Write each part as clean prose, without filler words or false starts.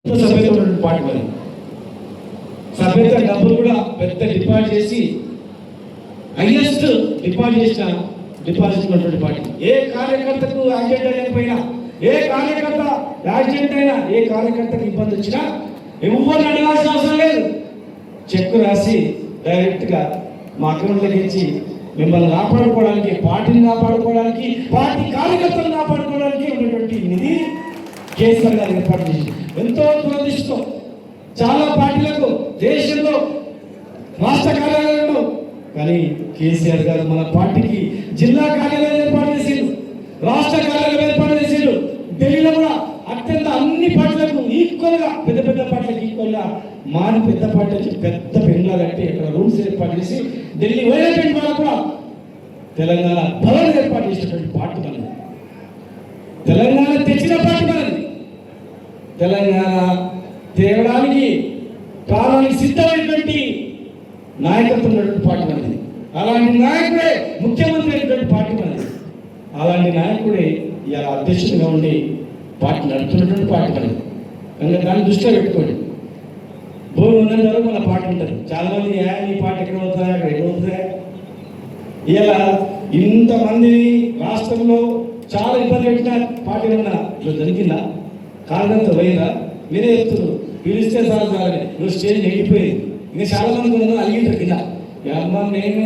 సభ్యత ఉన్నటువంటి పార్టీ మరి సభ్యత డబ్బులు కూడా పెద్ద డిపాజిట్ చేసి హైయెస్ట్ డిపాజిట్ ఉన్నటువంటి పార్టీ. ఏ కార్యకర్తకు యాక్సిడెంట్ అయిపోయినా, ఏ కార్యకర్త యాక్సిడెంట్ అయినా, ఏ కార్యకర్తకు ఇబ్బంది వచ్చినా ఎవరిని అడగాల్సిన అవసరం లేదు. చెక్ రాసి డైరెక్ట్గా మా అకౌంట్లోకి ఇచ్చి మిమ్మల్ని కాపాడుకోవడానికి, పార్టీని కాపాడుకోవడానికి, పార్టీ కార్యకర్తలను కాపాడుకోవడానికి ఉన్నటువంటి నిధి కేసీఆర్ గారు ఏర్పాటు చేసి ఎంతో దురదృష్టం. చాలా పార్టీలకు దేశంలో రాష్ట్ర కార్యాలయంలో, కానీ కేసీఆర్ గారు మన పార్టీకి జిల్లా కార్యాలయం ఏర్పాటు చేసిండు, రాష్ట్ర కార్యాలయం ఏర్పాటు చేసిండు. ఢిల్లీలో కూడా అత్యంత అన్ని పార్టీలకు ఈక్వల్గా, పెద్ద పెద్ద పార్టీలకు ఈక్వల్గా మాని పెద్ద పార్టీలకి పెద్ద బెంగాల్ అంటే ఇక్కడ రూమ్స్ ఏర్పాటు చేసి ఢిల్లీ పోయినటువంటి వాళ్ళు కూడా తెలంగాణ భవన్ ఏర్పాటు చేసినటువంటి పార్టీ మనది. తెలంగాణ తెచ్చిన పార్టీ మనది. తెలంగాణ తేవడానికి కాలానికి సిద్ధమైనటువంటి నాయకత్వం ఉన్నటువంటి పార్టీ మనది. అలాంటి నాయకుడే ముఖ్యమంత్రి అయినటువంటి పార్టీ మనది. అలాంటి నాయకుడే ఇలా అధ్యక్షుడిగా ఉండి పార్టీ నడుపుతున్నటువంటి పార్టీ మనది. కనుక దాన్ని దృష్టిలో పెట్టుకోండి. భూమి ఉన్నంత వరకు మన పార్టీ ఉంటుంది. చాలామంది ఈ పార్టీ ఎక్కడ అవుతుందా, అక్కడ ఎక్కడ అవుతుందా. ఇలా ఇంతమంది రాష్ట్రంలో చాలా ఇబ్బంది పెట్టిన పార్టీ ఉన్నా ఇట్లా జరిగిందా? కారణంతో పోయిందా? మీరే చెప్తున్నారు పిలిస్తే సార్ సార్ నువ్వు స్టేజ్ ఎండిపోయింది. ఇంకా చాలా మంది ఉన్నారు అలిగింటారు కింద. అమ్మ నేను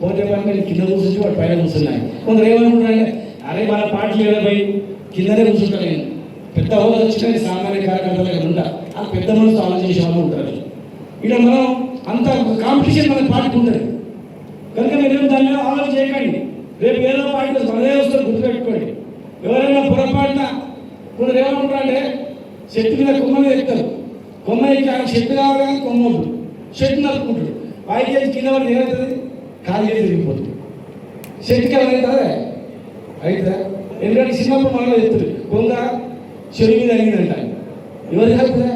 పోతే పని నేను కింద కూర్చుంటే వాడు పైన కూర్చున్నాయి. కొందరు ఏమనుకుంటారంటే అరే మన పార్టీ పోయి కిందనే కూర్చుంటాను నేను, పెద్ద హోదా వచ్చిన సామాన్య కార్యకర్తలు ఉంటా, ఆ పెద్ద మనసు ఆలోచన చేసే వాళ్ళు ఉంటారు. ఇక్కడ మనం అంత కాంపిటీషన్ మన పార్టీకి ఉంటుంది. కనుక మీరు దాన్ని ఆలోచన చేయకండి. రేపు ఏదో పార్టీ మనదే వస్తారు, గుర్తుపెట్టుకోండి. ఎవరైనా పొరపాటున కొందరు ఏమనుకుంటారంటే చెట్టు మీద కొమ్మని ఎక్కుతారు, కొమ్మ ఎక్కి ఆయన చెట్టు కావాలి కానీ కొమ్మ వద్దు, చెట్టు నరుకుంటాడు. పైకి కింద వాళ్ళు ఏమవుతుంది? ఖాళీ చేసి తిరిగిపోతుంది. చెట్టుకి ఏమవుతుందా? అయితే ఎందుకంటే చిన్నప్పుడు మనలో చెప్తుంది కొంగ చెరువు మీద అడిగిందంట. ఎవరు చెప్తుందా?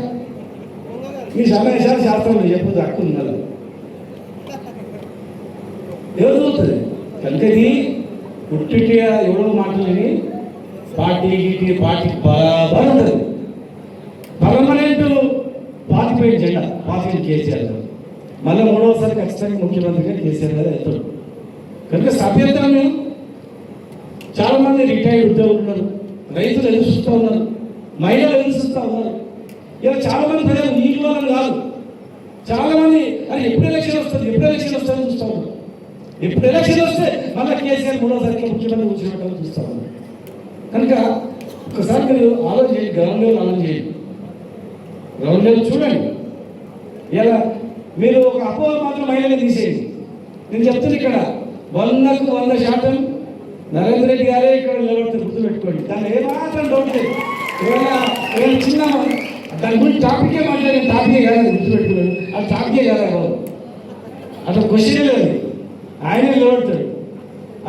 మీ సమయాలు శాస్త్రంలో చెప్పదు, హక్కు ఉన్నారు. ఎవరు చూస్తుంది? కనుక ఇది పుట్టిగా ఎవరో మాటలని పార్టీకి బరాబర్ ఉంటుంది. పర్మనెంట్ పాతిపోయిన జెండా పాతిపోయిన కేసీఆర్ గారు మళ్ళీ మూడవసారి ఖచ్చితంగా ముఖ్యమంత్రిగా కేసీఆర్ గారు వెళ్తాడు. కనుక సభ్యతను చాలా మంది రిటైర్డ్ ఉద్యోగులు ఉన్నారు, రైతులు ఎదురుస్తూ ఉన్నారు, మహిళలు ఎదురుస్తూ ఉన్నారు. ఇలా చాలా మంది ప్రజలు నీటి వాళ్ళని కాదు, చాలా మంది అది ఎప్పుడు ఎలక్షన్ వస్తుంది చూస్తూ ఉన్నారు. ఎప్పుడు ఎలక్షన్ వస్తే మళ్ళీ కేసీఆర్ మూడోసారికి ముఖ్యమంత్రి కూర్చోబెట్టాలని చూస్తూ ఉన్నారు. కనుక ఒకసారి మీరు ఆలోచన చేయండి, గ్రౌండ్ లెవెల్ ఆలోచన చేయండి, గ్రౌండ్ లెవెల్ చూడండి. ఇలా మీరు ఒక అపోహ మాత్రం మహిళలు తీసేయండి. నేను చెప్తుంది ఇక్కడ 100కు 100% నరేంద్ర రెడ్డి గారే ఇక్కడ నిలబడితే గుర్తుపెట్టుకోండి. దాన్ని ఏమాత్రం డౌట్ లేదు. ఏమైనా చిన్న దాని గురించి టాపికే మాట్లాడిన టాపికే కాదు, గుర్తుపెట్టుకున్నాడు. అది టాపికే కాదు, అట్లా క్వశ్చనే లేదు. ఆయనే నిలబడతాడు,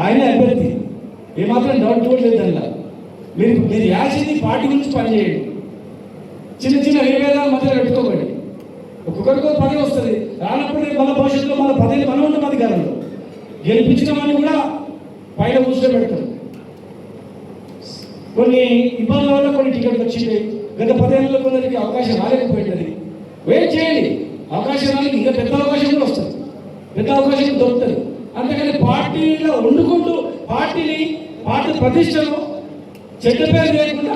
ఆయనే అభ్యర్థి, ఏమాత్రం డౌట్ కూడా లేదు. దానిలో మీరు యాసింది పార్టీ గురించి పనిచేయండి. చిన్న చిన్న విభేదాలు మధ్యలో పెట్టుకోకండి. ఒక్కొక్కరికో పదవి వస్తుంది, రానప్పుడు మన భవిష్యత్తులో మన పదవి మనం ఉంటుంది. అధికారంలో గెలిపించిన వాడిని కూడా పైన కూర్చోబెడతారు. కొన్ని ఇబ్బందుల వల్ల కొన్ని టికెట్లు వచ్చింది. గత 10 ఏళ్ళలో కొందరికి అవకాశం రాలేకపోయింది. వెయిట్ చేయండి, అవకాశం రానికి ఇంకా పెద్ద అవకాశం కూడా వస్తుంది, పెద్ద అవకాశం దొరుకుతుంది. అంతేకాని పార్టీలో వండుకుంటూ పార్టీ ప్రతిష్టను చెడ్డ పేరు లేకుండా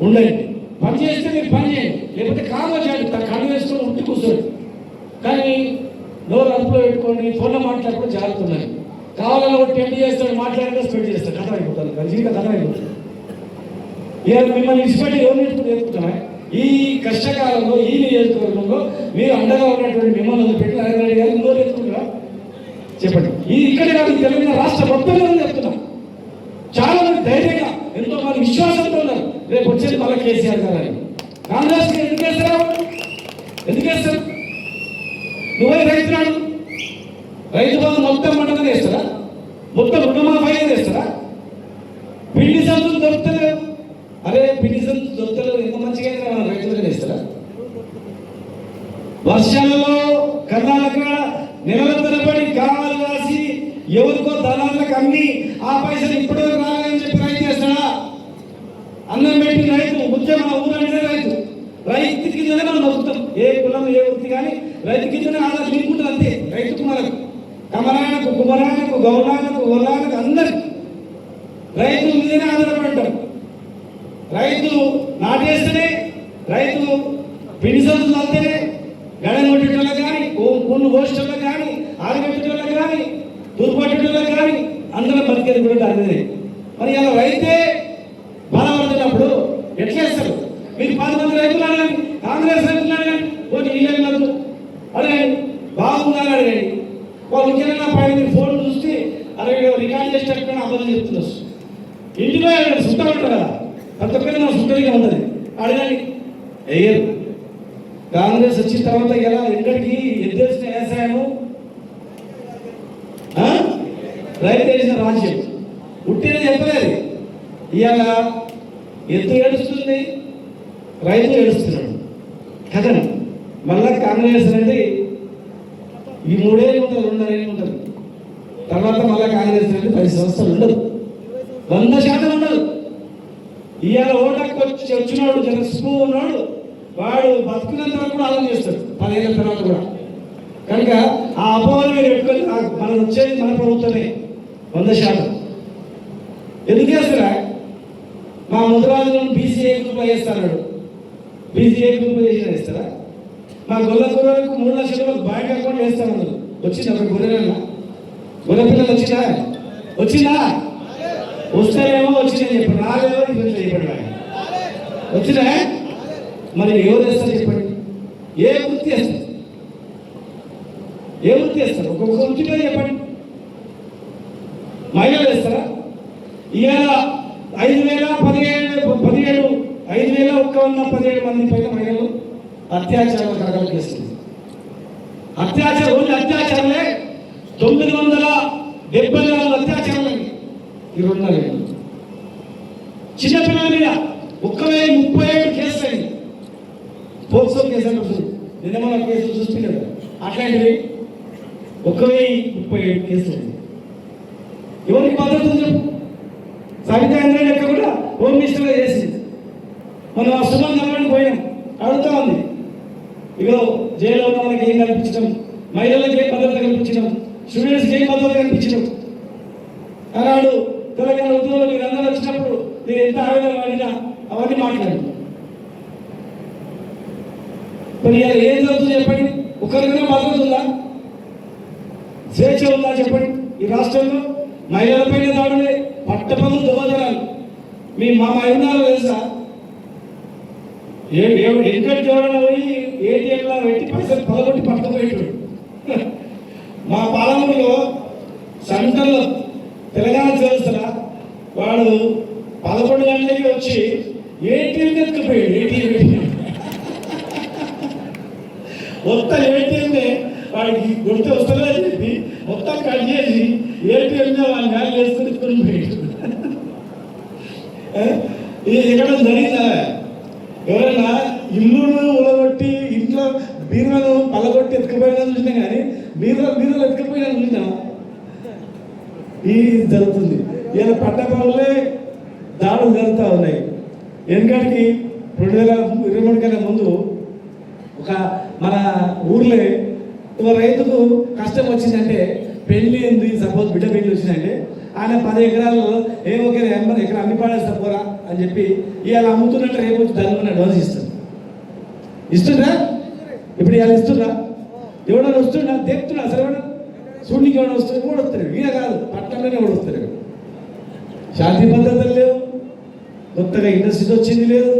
ఉండండి. పని చేస్తే మీరు పని చేయండి, లేకపోతే కామో చేయండి, కళ్ళు వేసుకొని ఉండి కూర్చోండి. కానీ నోరు అదుపులో పెట్టుకోండి. ఫోన్లో మాట్లాడుకుంటూ జాగ్రత్తన్నాయి. కావాలని ఒకటి టెంట్ చేస్తాడు, మాట్లాడితే స్పెండ్ చేస్తాడు, కథ అయిపోతుంది, జీవితం కథ అయిపోతుంది. ఇక మిమ్మల్ని ఇష్టపడి ఎవరు నేర్చుకుంటామా? ఈ కష్టకాలంలో ఈ నియోజకవర్గంలో మీరు అండగా ఉన్నటువంటి మిమ్మల్ని వదిలిపెట్టి నరేంద్ర రెడ్డి గారు ఇంకో నేర్చుకుంటారా? చెప్పండి. ఈ ఇక్కడే కాదు, తెలంగాణ రాష్ట్ర మొత్తంలో చెప్తున్నా. చాలా మంది ధైర్యంగా, ఎంతో మంది విశ్వాసంతో ఉన్నారు. రేపు వచ్చేది మళ్ళీ కేసీఆర్ గారు అని. కాంగ్రెస్ ఎందుకు వేస్తారు? నువ్వే రైతునాడు, రైతు బంధు మొత్తం మండలం వేస్తారా? మొత్తం రుణమాఫీ వేస్తారా? పిండి సంతులు దొరుకుతలేవు. అరే పిండి సంతులు దొరుకుతలేవు, ఎంత మంచిగా రైతులుగా వేస్తారా? వర్షాలలో కర్ణాటక నెలల తరబడి కావాలి రాసి ఎవరికో దళాలకు అమ్మి ఆ పైసలు ఇప్పుడు రాలని చెప్పి రైతు చేస్తాడా? అన్నం పెట్టి రైతు ఉద్యమ ఊరంటే రైతు కిందనే మనం బతుకుతాం. ఏ కులం ఏ వృత్తి కానీ రైతు కిందనే ఆధార్ లింక్ ఉంటుంది అంతే. రైతుకు మనకు కమరాయనకు కుమరాయనకు గౌరాయనకు గొల్లాయనకు అందరికి రైతు మీదనే ఆధారపడ్డాం. రైతు నాటేస్తేనే, రైతు పిండి సంచులు అంతేనే, గడని కొట్టేటోళ్ళకి కానీ, పున్ను కోసేటోళ్ళకి కానీ, ఆరబెట్టేటోళ్ళకి కానీ, తూర్పట్టేటోళ్ళకి కానీ అందరం బతికేది కూడా అదే. మరి అలా రైతే బాధపడుతున్నప్పుడు ఎట్లా చేస్తారు? మీరు 10 మంది రైతులు అడగండి, కాంగ్రెస్ రైతులు అడగండి, పోటీ ఇళ్ళకు అడగండి, బాగుందని అడగండి. వాళ్ళు ఇంకేమైనా పైన ఫోన్ చూస్తే అరే రికార్డ్ చేసేటట్టు అబద్ధం చెప్తున్నారు. ఇంటిలో సుట్టలు ఉంటారు కదా, ప్రతి ఒక్కరి మన సుట్టలిగా ఉంటుంది, అడగండి. వేయరు. కాంగ్రెస్ వచ్చిన తర్వాత ఎలా ఎక్కడికి ఎద్దేసిన వ్యవసాయము రైతు వేసిన రాజ్యం ఉట్టిన చెప్పలేదు. ఇవాళ ఎద్దు ఏడుస్తుంది, రైతు ఏడుస్తున్నాడు కదా. మళ్ళా కాంగ్రెస్ అనేది ఈ 3 ఏళ్ళు ఉంటుంది, 2.5 ఏళ్ళు ఉంటుంది. తర్వాత మళ్ళీ కాంగ్రెస్ అనేది 10 సంవత్సరాలు ఉండదు, 100% ఉండదు. ఇవాళ ఓటకు వచ్చినాడు జనస్కూ ఉన్నాడు, వాడు బతుకున్నంత వరకు కూడా ఆలోచన చేస్తాడు 10 ఏళ్ళ తర్వాత కూడా. కనుక ఆ అపోహలు మీరు పెట్టుకొని మనం వచ్చేది మన ప్రభుత్వమే 100%. ఎందుకు చేస్తారా? మా ముద్రాజులను బీసీఏ గ్రూప్లో వేస్తాడు, బీసీఏ గ్రూప్లో చేస్తారా? మా గొల్ల కూరలకు 3 లక్షల రూపాయలు బ్యాంక్ అకౌంట్ వేస్తామన్నారు. వచ్చింది ఒక గొర్రె పిల్లలు వచ్చిందా? వస్తేనేమో వచ్చిందని చెప్పండి, రాలేమో ఇది చెప్పండి. వచ్చినా? మరి ఎవరు వేస్తారు చెప్పండి? ఏ వృత్తి వేస్తారు? ఒక్కొక్క వృత్తి పేరు చెప్పండి. మహిళలు వేస్తారా? ఇవాళ 5,017 మంది పైన మహిళలు అత్యాచారాలు కడగలు చేస్తుంది. ఓన్లీ అత్యాచారాలే 974 అత్యాచారాలు ఈ 2 నెలలు. చిన్నపిల్లల మీద 1,037 కేసులు అయింది. పోక్సో కేసు అంటుంది, నిన్న కేసులు చూస్తున్నాడు. అట్లాంటివి 1,037 కేసులు అయింది. ఎవరికి భద్రత చెప్పు? సవితా ఇంద్రాణి యొక్క కూడా హోమ్ మినిస్టర్గా చేసింది. మనం ఆ సుమన్ గవర్నమెంట్ పోయాం, అడుగుతా ఉంది. ఇగో జైల్లో ఉన్న వాళ్ళకి ఏం కల్పించడం, మహిళలకు ఏం భద్రత కల్పించడం, స్టూడెంట్స్కి ఏం భద్రత కల్పించడం. ఆనాడు తెలంగాణ ఉద్యోగులు మీరు అందరూ వచ్చినప్పుడు మీరు ఎంత ఆవేదన పడినా అవన్నీ మాట్లాడు. మరి ఇలా ఏం జరుగుతుందో చెప్పండి. ఒకరికైనా భద్రత ఉందా? స్వేచ్ఛ ఉందా చెప్పండి? ఈ రాష్ట్రంలో మహిళలపైన దాడులే, పట్టపగలు దొంగతనాలు. మీ మా మహిళలు తెలుసా? ఎక్కడికి ఎవరైనా పోయి ఏటీఎంలో పెట్టి పైసలు పదకొట్టి పట్టుకుపోయేటాడు. మా పాలమూరులో సెంటర్లో తెలంగాణ చేస్తారా, వాడు 11 గంటలకి వచ్చి ఏటీఎం ఎత్తుకుపోయాడు. మొత్తం ఏటీఎంఏ వాడికి గుర్తు వస్తుందని చెప్పి మొత్తం కట్ చేసి ఏటీఎంలో వాళ్ళ మేలు వేసుకుని పోయాడు. ఇది ఎక్కడ జరిగిందా? ఎవరైనా ఇల్లును ఉలగొట్టి ఇంట్లో బీరులను పలగొట్టి ఎత్తుకుపోయినా చూసినా కానీ బీరులు ఎత్తుకుపోయినా చూసినా ఇది జరుగుతుంది. ఇలా పట్టపగలే దాడులు జరుగుతూ ఉన్నాయి. ఎందుకంటే 2023 కన్నా ముందు మన ఊర్లో ఒక రైతుకు కష్టం వచ్చిందంటే, పెళ్ళి ఏంది, సపోజ్ బిడ్డ పెళ్ళి వచ్చిందంటే ఆయన 10 ఎకరాల్లో ఏమో ఎక్కడ అమ్మి పాడేస్తా పోరా అని చెప్పి ఇవాళ అమ్ముతున్నట్టు రేపు వచ్చి దాని అడ్వాన్స్ ఇస్తుండ్రా? ఇప్పుడు ఇవాళ ఇస్తుండ్రా? ఎవడన్నా వస్తుండా? తెస్తున్నా అసలు ఎవడ చూడనికి ఎవడ వస్తుంది? కూడా వస్తాడు. వీణ కాదు, పట్టణంలోనే కూడా వస్తాడు. శాంతి భద్రతలు లేవు, కొత్తగా ఇండస్ట్రీస్ వచ్చింది లేదు,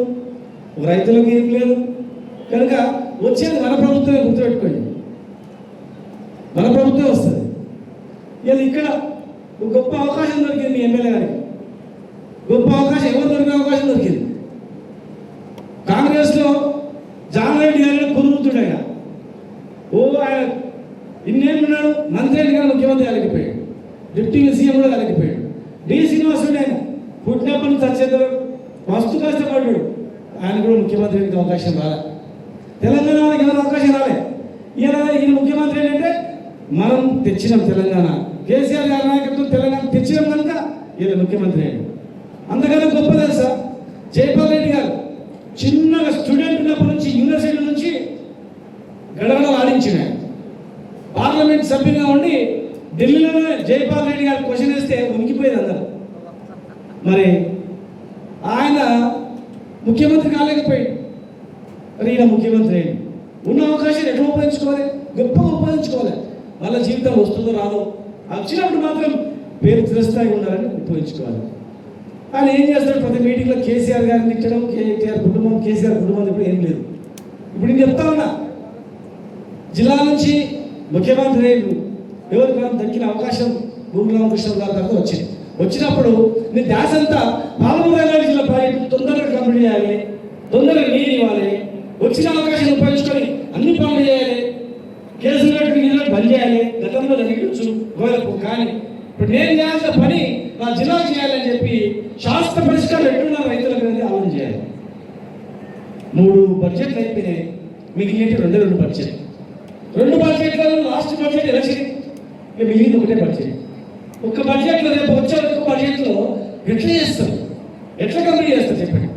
రైతులకు ఏం లేదు. కనుక వచ్చేది మన ప్రభుత్వమే, గుర్తుపెట్టుకోండి, మన ప్రభుత్వమే వస్తుంది. ఇలా ఇక్కడ గొప్ప అవకాశం దొరికింది మీ ఎమ్మెల్యే గారికి. గొప్ప అవకాశం ఎవరు దొరికే అవకాశం దొరికింది? కాంగ్రెస్లో జానారెడ్డి గారు కుదురుతుండే. ఆయన ఇన్నేళ్ళు ఉన్నాడు, మంత్రి గారు ముఖ్యమంత్రి కాలేకపోయాడు, డిప్యూటీ సీఎం కూడా కాలేకపోయాడు. డి శ్రీనివాసుడు ఆయన పుట్టినప్పటి నుంచి వచ్చేంత మస్తు కష్టపడ్డాడు, ఆయన కూడా ముఖ్యమంత్రికి అవకాశం రాలే. తెలంగాణ వాళ్ళకి ఎవరు అవకాశం రాలే. ఈయన ముఖ్యమంత్రి ఏంటంటే మనం తెచ్చినాం తెలంగాణ, కేసీఆర్ గారి నాయకత్వం తెలంగాణ తెచ్చినాం కనుక ఈయన ముఖ్యమంత్రి అయ్యాడు. అంతకన్నా గొప్ప తెలుసా? జైపాల్ రెడ్డి గారు చిన్నగా స్టూడెంట్ ఉన్నప్పటి నుంచి యూనివర్సిటీ రెడ్డి గారు క్వశ్చన్ వేస్తే ఉనికిపోయేది అందరు. మరి ఆయన ముఖ్యమంత్రి కాలేకపోయాడు, మరి ఈయన ముఖ్యమంత్రి అయ్యింది. ఉన్న అవకాశాన్ని ఎట్లా ఉపయోగించుకోవాలి? గొప్పగా ఉపయోగించుకోవాలి. వాళ్ళ జీవితం వస్తుందో రాదో, వచ్చినప్పుడు మాత్రం పేరు చిరస్థాయిగా ఉండాలని ఉపయోగించుకోవాలి. ఆయన ఏం చేస్తాడు? ప్రతి మీటింగ్లో కేసీఆర్ గారిని తిట్టడం, కేటీఆర్ కుటుంబం, కేసీఆర్ కుటుంబం ఇప్పుడు ఏం లేదు. ఇప్పుడు నేను చెప్తా ఉన్నా, జిల్లా నుంచి ముఖ్యమంత్రి ఎవరికి దక్కిన అవకాశం భూమి రామకృష్ణ గారి తర్వాత వచ్చింది. వచ్చినప్పుడు నీ ధ్యాస అంతా పాలమూరు రంగారెడ్డి జిల్లా ప్రాజెక్టు తొందరగా కంప్లీట్ చేయాలి, తొందరగా నీళ్ళు ఇవ్వాలి, వచ్చిన అవకాశాన్ని ఉపయోగించుకొని అన్ని పనులు చేయాలి, కేసులు కట్టి నీళ్ళు బంద్ చేయాలి. గతంలో జరగచ్చు గోయలకు, కానీ ఇప్పుడు నేను చేయాల్సిన పని నా జిల్లా చేయాలని చెప్పి శాస్త్ర పరిష్కారం ఎట్టున్న రైతులకు అనేది ఆలోచన చేయాలి. 3 బడ్జెట్లు అయిపోయినాయి, మిగిలినవి 2 బడ్జెట్. 2 బడ్జెట్లలో లాస్ట్ బడ్జెట్ ఎలక్షన్, మిగిలింది ఒకటే బడ్జెట్. ఒక్క బడ్జెట్లో రేపు వచ్చే ఒక్క బడ్జెట్లో ఎట్లా చేస్తారు, ఎట్లా కంప్లీట్ చేస్తారు చెప్పండి?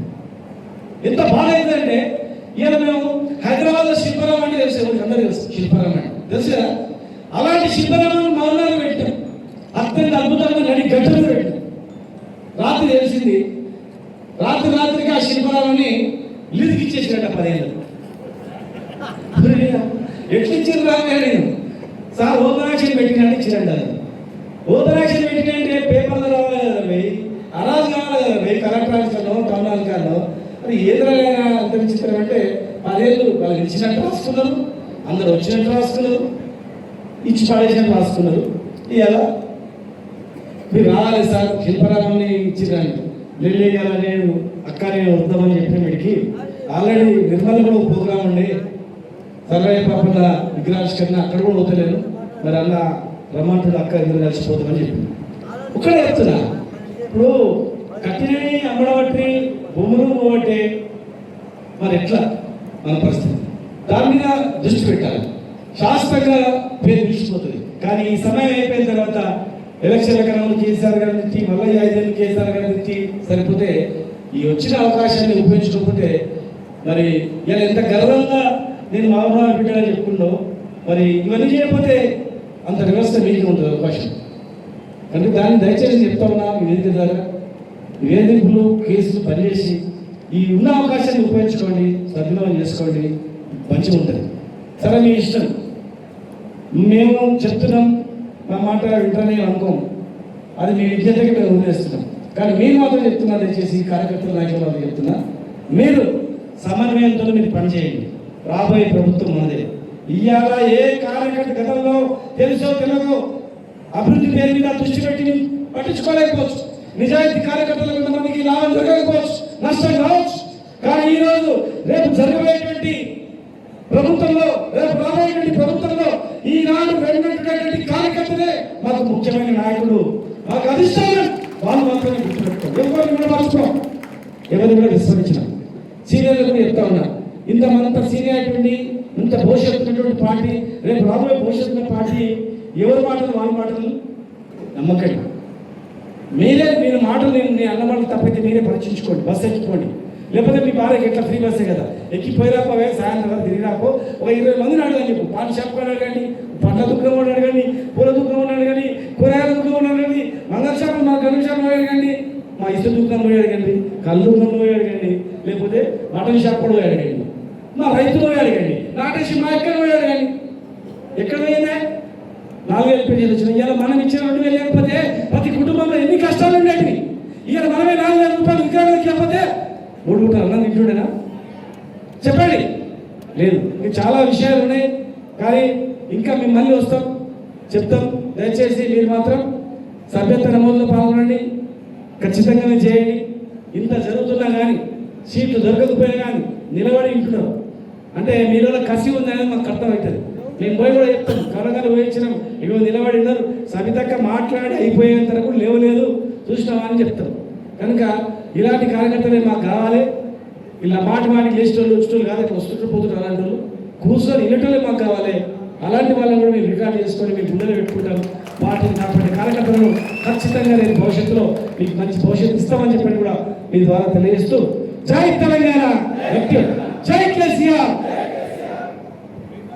ఎంత బాధ అవుతుందంటే, ఇవాళ మేము హైదరాబాద్లో శిల్పారామం అంటే తెలుసు, ఎవరికి అందరూ తెలుసు శిల్పారామం అంటే తెలుసు కదా. అలాంటి శిల్పారామం మౌనాలు పెట్టాం, అత్యంత అద్భుతంగా నడి గడ్డలు పెట్టాం. రాత్రి తెలిసింది, రాత్రికి ఆ శిల్పారామాన్ని లీజుకి ఇచ్చేసినట్ట 10 ఏళ్ళు. ఎట్లా ఇచ్చారు రాగా నేను సార్ ఓపెన్ యాక్షన్ పెట్టినట్టు ఇచ్చినట్టు. ఓపెన్ యాక్షన్ పెట్టినంటే పేపర్లో రావాలి కదా పోయి, అరాజు కావాలి కదా పోయి, కలెక్టర్ ఆఫీస్లో టౌన్ హాల్కాల్లో. అది ఏదైనా అంత విచిత్రం అంటే 10 ఏళ్ళు వాళ్ళు ఇచ్చినట్టు రాసుకున్నారు, అందరు వచ్చినట్టు రాసుకున్నారు, ఇచ్చి పడేసినట్టు రాసుకున్నారు. ఇలా మీరు రావాలి సార్ శిల్పరామాన్ని ఇచ్చిరండి, వెళ్ళేయాల నేను అక్క నేను వద్దామని చెప్పిన వీడికి ఆల్రెడీ నిర్మల్ కూడా ప్రోగ్రాం ఉండి సర్వయ్య పాపల విగ్రహావిష్కరణ అక్కడ కూడా పోతలేను, మరి అన్న రమ్మంటుడు అక్క ఇద్దరు కలిసిపోతామని చెప్పి ఒక్కడే చెప్తున్నా. ఇప్పుడు కట్టినవి అమ్మడబట్టి భూములు పోవట్టే, మరి ఎట్లా మన పరిస్థితి? దాని మీద దృష్టి పెట్టాలి. శాస్త్రంగా పేరు నిలిచిపోతుంది, కానీ ఈ సమయం అయిపోయిన తర్వాత ఎలక్షన్ల కన్నా కేసీఆర్ గారిని తిట్టి, మళ్ళీ 5 ఏళ్ళు కేసీఆర్ గారిని తిట్టి సరిపోతే, ఈ వచ్చిన అవకాశాన్ని ఉపయోగించుకోకపోతే మరి ఇలా ఎంత గర్వంగా నేను మామూలు బిడ్డగా చెప్పుకుంటూ, మరి ఇవన్నీ చేయకపోతే అంత వ్యవస్థ మీకు ఉంటుంది అవకాశం. అంటే దాన్ని దయచేసి చెప్తా ఉన్నా, మీ వేదిక ద్వారా వేధింపులు కేసులు పనిచేసి ఈ ఉన్న అవకాశాన్ని ఉపయోగించుకోండి, సద్వినియోగం చేసుకోండి, మంచిగా ఉంటుంది. సరే మీ ఇష్టం, మేము చెప్తున్నాం, మా మాట వింటానే అనుకోం, అది మీ విజ్ఞతకి మేము వదిలేస్తున్నాం. కానీ మీరు మాత్రం చెప్తున్నా, దయచేసి కార్యకర్తల నాయకులు మాత్రం చెప్తున్నా, మీరు సమన్వయంతో మీరు పనిచేయండి. రాబోయే ప్రభుత్వం మనదే. ఇవాళ ఏ కార్యకర్త గతంలో తెలుసో తెలియదో అభివృద్ధి పేరు మీద దృష్టి పెట్టి పట్టించుకోలేకపోవచ్చు, నిజాయితీ కార్యకర్తల కొంతమందికి లాభం జరగకపోవచ్చు, నష్టం కావచ్చు. కానీ ఈరోజు రేపు జరగబోయేటువంటి ప్రభుత్వంలో, రేపు రాబోయేటువంటి ప్రభుత్వంలో ఈనాడు వెళ్ళినటువంటి కార్యకర్తలే మాకు ముఖ్యమైన నాయకుడు, మాకు అధిష్టానం. వాళ్ళు మాత్రమే గుర్తుపెట్టుకోండి, ఎవరిని కూడా మర్చిపోం, ఎవరిని కూడా విస్మరించినాం. సీనియర్లు కూడా చెప్తా ఉన్నా, ఇంత సీనియారిటీ, ఇంత భవిష్యత్తున్నటువంటి పార్టీ, రేపు రాబోయే భవిష్యత్తున్న పార్టీ ఎవరి మాటలు వాళ్ళ మాటలు నమ్మకండి. మీరు మాటలు నేను అన్న మాటలు తప్పైతే మీరే పరీక్షించుకోండి, బస్సు ఎక్కిపోండి. లేకపోతే మీ భార్యకి ఎట్లా ఫ్రీ బస్సే కదా, ఎక్కిపోయిరాపోవే సాయంత్రం తిరిగిరాపో, ఒక 20 మందిని అడగని చెప్పు. పాన్ షాప్ కూడా అడగండి, పండ్ల దుకాణం కూడా అడగండి, పూల దుకాణం అడగండి, కూరగాయల దుకాణం అడగండి, మంగళ షాప్ మా గల్లు షాప్ అడగండి, మా ఇసు దుకాణం పోయి అడగండి, కళ్ళు దుకాణం పోయి అడగండి, లేకపోతే మటన్ షాప్ కూడా పోయి అడగండి, మా రైతులు పోయి అడగండి, నాటేసి మా ఎక్కడ పోయి అడగండి. ఎక్కడ పోయిందా? 4,000 పెన్షన్లు వచ్చినాయి. ఇలా మనం ఇచ్చిన 2,000 లేకపోతే ప్రతి కుటుంబంలో ఎన్ని కష్టాలు ఉండేవి. ఇవాళ మనమే 4,000 రూపాయలు విగ్రహానికి లేకపోతే 3 పూటలు అన్నం తింటుండేనా చెప్పండి? లేదు. చాలా విషయాలు ఉన్నాయి, కానీ ఇంకా మేము మళ్ళీ వస్తాం, చెప్తాం. దయచేసి మీరు మాత్రం సభ్యత్వ నమోదులో పాల్గొనండి, ఖచ్చితంగానే చేయండి. ఇంత జరుగుతున్నా కానీ, సీట్లు దొరకకపోయినా కానీ నిలబడి ఇంటున్నాం అంటే మీలో కసి ఉందనేది మాకు అర్థమవుతుంది. మేము పోయి కూడా చెప్తాం, కరోనాలు పోయించినాం, ఇగో నిలబడి ఉన్నారు, సవితక్క మాట్లాడి అయిపోయేంత వరకు లేవలేదు చూసినామా అని చెప్తాం. కనుక ఇలాంటి కార్యకర్తలే మాకు కావాలి. ఇలా మాటికి లేచేటోళ్ళు వచ్చేటోళ్ళు కాదు, ఇట్లా వస్తుంటూ పోతుంటారు, అలాంటి వాళ్ళు కూర్చొని వినేటోళ్ళే మాకు కావాలి. అలాంటి వాళ్ళని కూడా మీరు రికార్డు చేసుకొని మీ గుండెలు పెట్టుకుంటాం. పార్టీని కాపాడే కార్యకర్తలను ఖచ్చితంగా నేను భవిష్యత్తులో మీకు మంచి భవిష్యత్తు ఇస్తామని చెప్పని కూడా మీ ద్వారా తెలియజేస్తూ, జై తెలంగాణ.